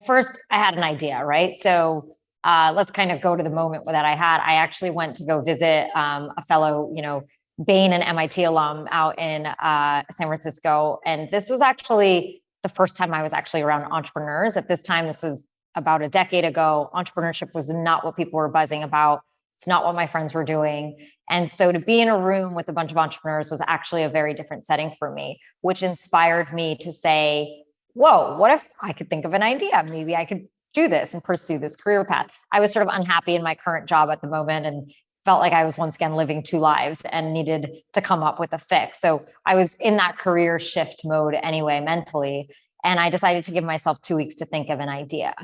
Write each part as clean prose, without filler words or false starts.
first I had an idea, right? So let's kind of go to the moment that I had. I actually went to go visit a fellow, Bain and MIT alum out in San Francisco. And this was actually the first time I was actually around entrepreneurs. At this time, this was about a decade ago. Entrepreneurship was not what people were buzzing about. It's not what my friends were doing. And so to be in a room with a bunch of entrepreneurs was actually a very different setting for me, which inspired me to say, whoa, what if I could think of an idea? Maybe I could do this and pursue this career path. I was sort of unhappy in my current job at the moment and felt like I was once again living two lives and needed to come up with a fix. So I was in that career shift mode anyway, mentally. And I decided to give myself 2 weeks to think of an idea.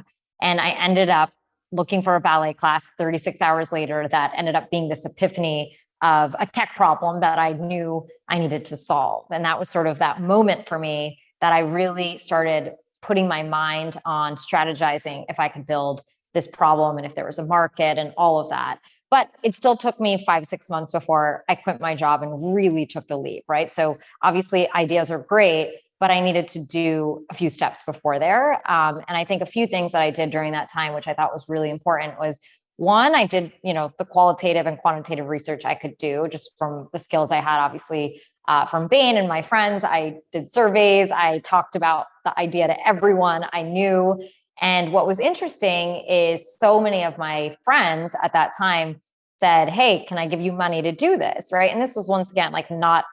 And I ended up looking for a ballet class 36 hours later that ended up being this epiphany of a tech problem that I knew I needed to solve. And that was sort of that moment for me that I really started putting my mind on strategizing if I could build this problem and if there was a market and all of that. But it still took me 5-6 months before I quit my job and really took the leap, right? So obviously ideas are great, but I needed to do a few steps before there. And I think a few things that I did during that time, which I thought was really important, was one, I did, the qualitative and quantitative research I could do just from the skills I had, obviously, from Bain and my friends. I did surveys. I talked about the idea to everyone I knew. And what was interesting is so many of my friends at that time said, hey, can I give you money to do this? Right. And this was once again, like not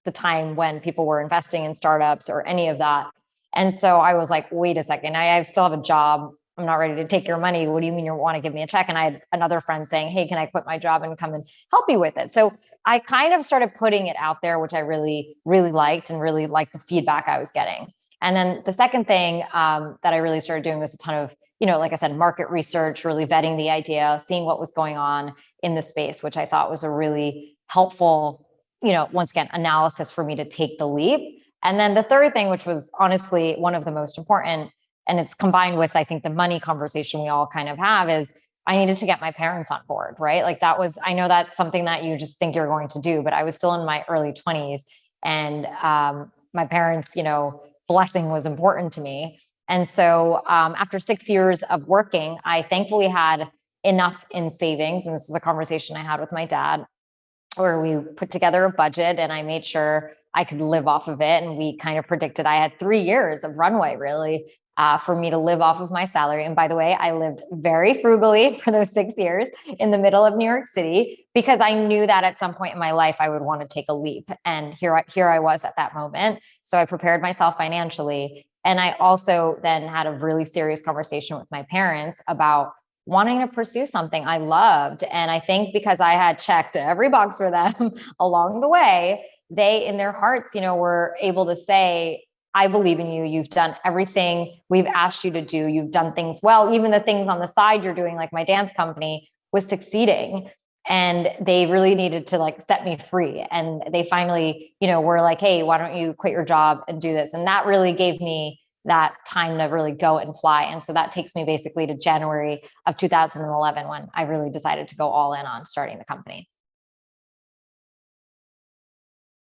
the time when people were investing in startups or any of that. And so I was like, wait a second, I still have a job. I'm not ready to take your money. What do you mean you want to give me a check? And I had another friend saying, hey, can I quit my job and come and help you with it? So I kind of started putting it out there, which I really, really liked and really liked the feedback I was getting. And then the second thing that I really started doing was a ton of, like I said, market research, really vetting the idea, seeing what was going on in the space, which I thought was a really helpful, once again, analysis for me to take the leap. And then the third thing, which was honestly one of the most important, and it's combined with, I think, the money conversation we all kind of have, is I needed to get my parents on board, right? Like I know that's something that you just think you're going to do, but I was still in my early 20s and my parents, blessing was important to me. And so after 6 years of working, I thankfully had enough in savings. And this is a conversation I had with my dad where we put together a budget and I made sure I could live off of it. And we kind of predicted I had 3 years of runway really for me to live off of my salary. And by the way, I lived very frugally for those 6 years in the middle of New York City because I knew that at some point in my life, I would want to take a leap. And here I was at that moment. So I prepared myself financially. And I also then had a really serious conversation with my parents about wanting to pursue something I loved. And I think because I had checked every box for them along the way, they in their hearts, were able to say, I believe in you. You've done everything we've asked you to do. You've done things well. Even the things on the side you're doing, like my dance company, was succeeding. And they really needed to set me free. And they finally, were like, hey, why don't you quit your job and do this? And that really gave me that time to really go and fly. And so that takes me basically to January of 2011 when I really decided to go all in on starting the company.